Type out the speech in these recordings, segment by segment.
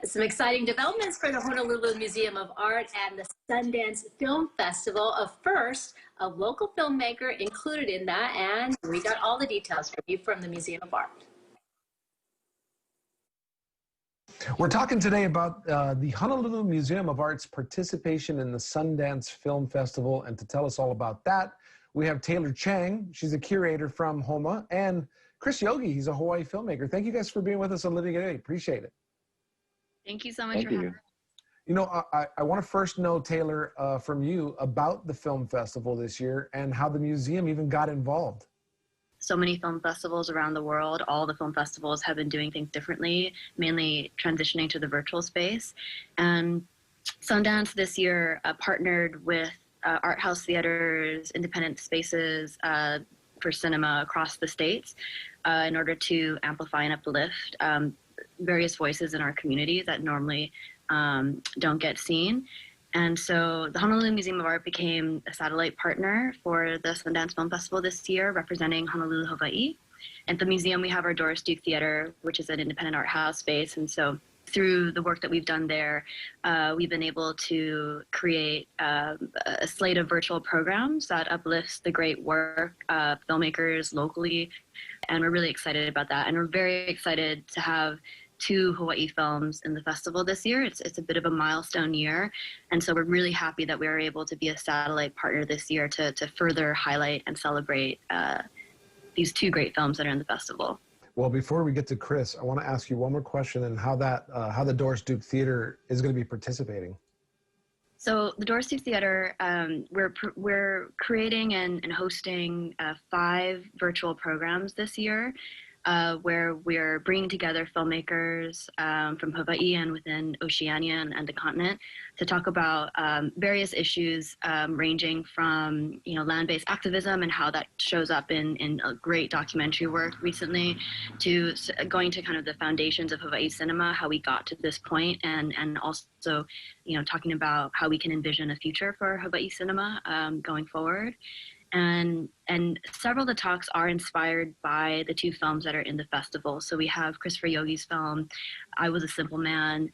Some exciting developments for the Honolulu Museum of Art and the Sundance Film Festival. A local filmmaker included in that, and we got all the details from you from the Museum of Art. We're talking today about the Honolulu Museum of Art's participation in the Sundance Film Festival, and to tell us all about that, we have Taylor Chang. She's a curator from HOMA, and Chris Yogi. He's a Hawaii filmmaker. Thank you guys for being with us on Living Today. Appreciate it. Thank you so much for having me. You know, I want to first know, Taylor, from you about the film festival this year and how the museum even got involved. So many film festivals around the world, all the film festivals have been doing things differently, mainly transitioning to the virtual space. And Sundance this year partnered with art house theaters, independent spaces for cinema across the states in order to amplify and uplift various voices in our community that normally don't get seen. And so the Honolulu Museum of Art became a satellite partner for the Sundance Film Festival this year, representing Honolulu, Hawaii. At the museum, we have our Doris Duke Theater, which is an independent art house space. And so through the work that we've done there, we've been able to create a slate of virtual programs that uplifts the great work of filmmakers locally. And we're really excited about that. And we're very excited to have 2 Hawaii films in the festival this year. It's a bit of a milestone year. And so we're really happy that we were able to be a satellite partner this year to further highlight and celebrate these 2 great films that are in the festival. Well, before we get to Chris, I want to ask you one more question and how the Doris Duke Theater is going to be participating. So the Doris Duke Theater, we're creating and hosting 5 virtual programs this year, where we're bringing together filmmakers from Hawaii and within Oceania and the continent to talk about various issues ranging from land-based activism and how that shows up in a great documentary work recently, to going to kind of the foundations of Hawaii cinema, how we got to this point, and also talking about how we can envision a future for Hawaii cinema going forward. And several of the talks are inspired by the 2 films that are in the festival. So we have Christopher Yogi's film, I Was a Simple Man,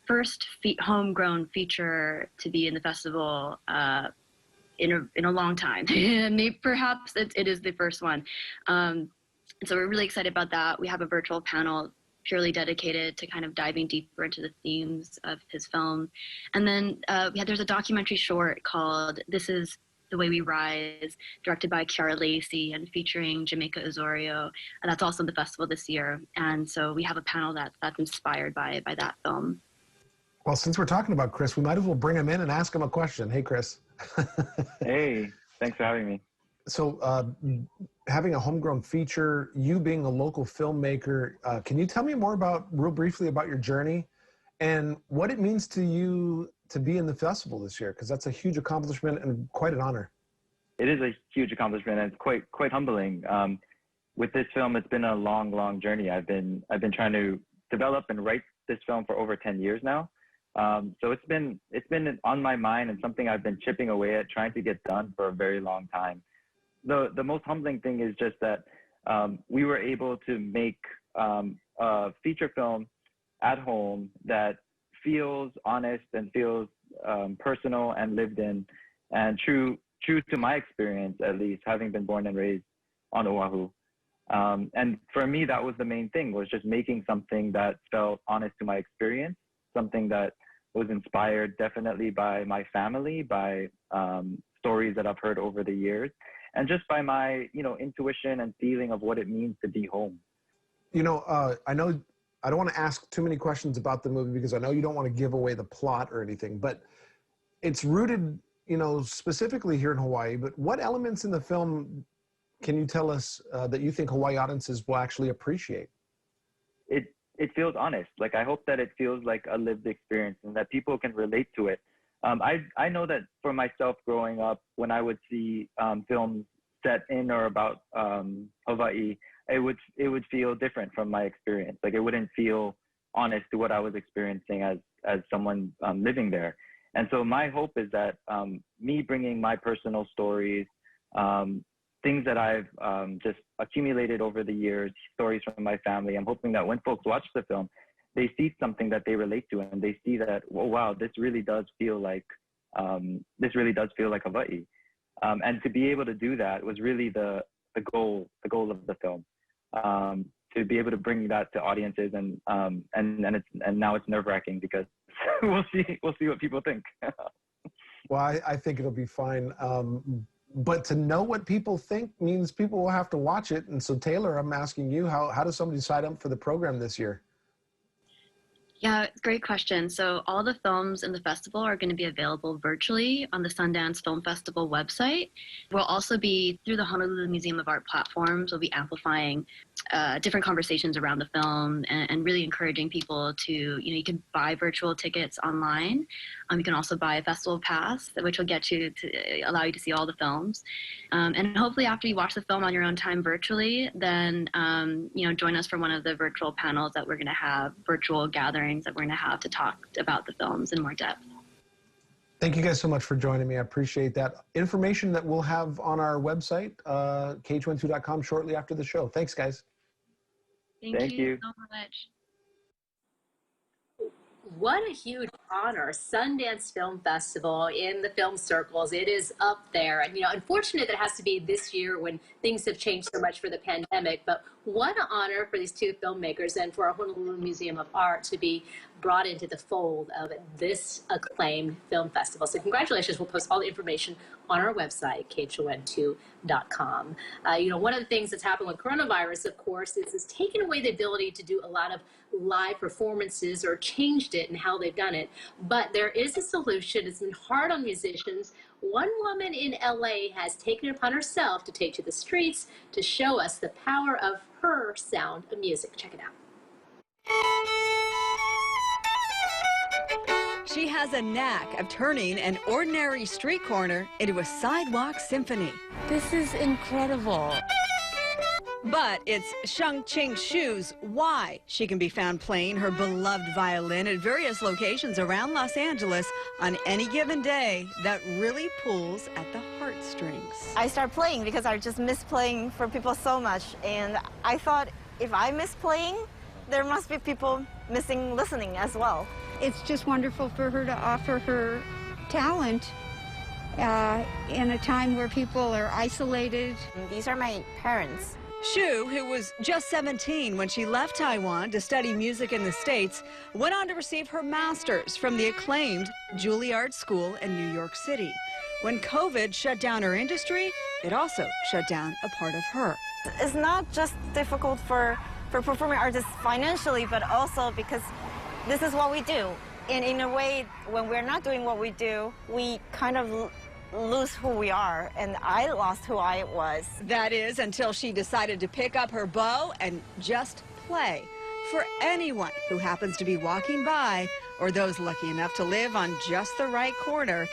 first homegrown feature to be in the festival in a long time. Maybe perhaps it is the first one. And so we're really excited about that. We have a virtual panel purely dedicated to kind of diving deeper into the themes of his film. And then there's a documentary short called This Is the Way We Rise, directed by Kiara Lacey and featuring Jamaica Osorio. And that's also in the festival this year. And so we have a panel that's inspired by that film. Well, since we're talking about Chris, we might as well bring him in and ask him a question. Hey, Chris. Hey, thanks for having me. So having a homegrown feature, you being a local filmmaker, can you tell me more real briefly about your journey and what it means to you to be in the festival this year? Because that's a huge accomplishment and quite an honor. It is a huge accomplishment, and it's quite humbling. With this film, it's been a long journey. I've been trying to develop and write this film for over 10 years now. So it's been on my mind and something I've been chipping away at, trying to get done for a very long time. The most humbling thing is just that we were able to make a feature film at home that feels honest and feels personal and lived in and true to my experience, at least, having been born and raised on Oahu. And for me, that was the main thing, was just making something that felt honest to my experience, something that was inspired definitely by my family, by stories that I've heard over the years, and just by my intuition and feeling of what it means to be home. I know I don't want to ask too many questions about the movie because I know you don't want to give away the plot or anything, but it's rooted, specifically here in Hawaii. But what elements in the film can you tell us that you think Hawaii audiences will actually appreciate? It feels honest. Like, I hope that it feels like a lived experience and that people can relate to it. I know that for myself growing up, when I would see films set in or about Hawaii, it would feel different from my experience. Like, it wouldn't feel honest to what I was experiencing as someone living there. And so my hope is that me bringing my personal stories, things that I've just accumulated over the years, stories from my family, I'm hoping that when folks watch the film, they see something that they relate to, and they see that, oh wow, this really does feel like Hawaii. And to be able to do that was really the goal of the film. To be able to bring that to audiences, and now it's nerve-wracking because we'll see what people think. Well, I think it'll be fine. But to know what people think means people will have to watch it. And so, Taylor, I'm asking you, how does somebody sign up for the program this year? Yeah, great question. So all the films in the festival are going to be available virtually on the Sundance Film Festival website. We'll also be, through the Honolulu Museum of Art platforms, we'll be amplifying different conversations around the film and really encouraging people to, you can buy virtual tickets online. You can also buy a festival pass, which will get you to allow you to see all the films. And hopefully after you watch the film on your own time virtually, then, join us for one of the virtual panels that we're going to have, virtual gatherings that we're going to have to talk about the films in more depth. Thank you guys so much for joining me. I appreciate that. Information that we'll have on our website, kh12.com, shortly after the show. Thanks, guys. Thank you so much. What a huge honor. Sundance Film Festival in the film circles. It is up there. And, unfortunate that it has to be this year when things have changed so much for the pandemic. But what an honor for these two filmmakers and for our Honolulu Museum of Art to be brought into the fold of this acclaimed film festival. So congratulations. We'll post all the information on our website, kh12.com. One of the things that's happened with coronavirus, of course, is it's taken away the ability to do a lot of live performances or changed it in how they've done it. But there is a solution. It's been hard on musicians. One woman in LA has taken it upon herself to take to the streets to show us the power of her sound of music. Check it out. She has a knack of turning an ordinary street corner into a sidewalk symphony. This is incredible. But it's Sheng-Ching Shu's why she can be found playing her beloved violin at various locations around Los Angeles on any given day that really pulls at the heartstrings. I started playing because I just miss playing for people so much, and I thought if I miss playing, there must be people missing listening as well. It's just wonderful for her to offer her talent in a time where people are isolated. These are my parents. Shu, who was just 17 when she left Taiwan to study music in the States, went on to receive her master's from the acclaimed Juilliard School in New York City. When COVID shut down her industry, it also shut down a part of her. It's not just difficult for performing artists financially, but also because this is what we do. And in a way, when we're not doing what we do, we kind of lose who we are, and I lost who I was. That is until she decided to pick up her bow and just play for anyone who happens to be walking by or those lucky enough to live on just the right corner.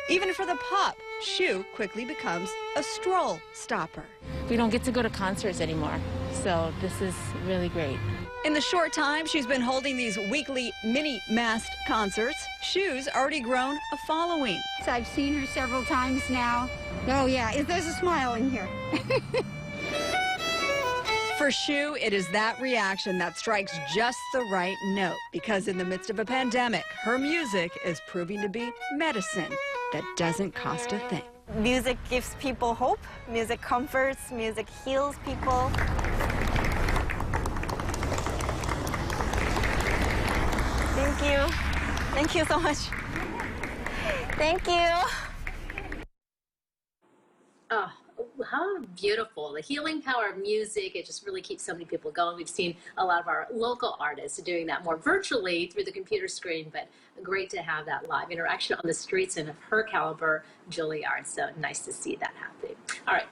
Even for the pop, Shu quickly becomes a stroll stopper. We don't get to go to concerts anymore, so this is really great. In the short time she's been holding these weekly mini-masked concerts, Shu's already grown a following. I've seen her several times now. Oh yeah, there's a smile in here. For Shu, it is that reaction that strikes just the right note, because in the midst of a pandemic, her music is proving to be medicine that doesn't cost a thing. Music gives people hope, music comforts, music heals people. Thank you. Thank you so much. Thank you. Oh, how beautiful. The healing power of music. It just really keeps so many people going. We've seen a lot of our local artists doing that more virtually through the computer screen, but great to have that live interaction on the streets and of her caliber, Juilliard. So nice to see that happening. All right.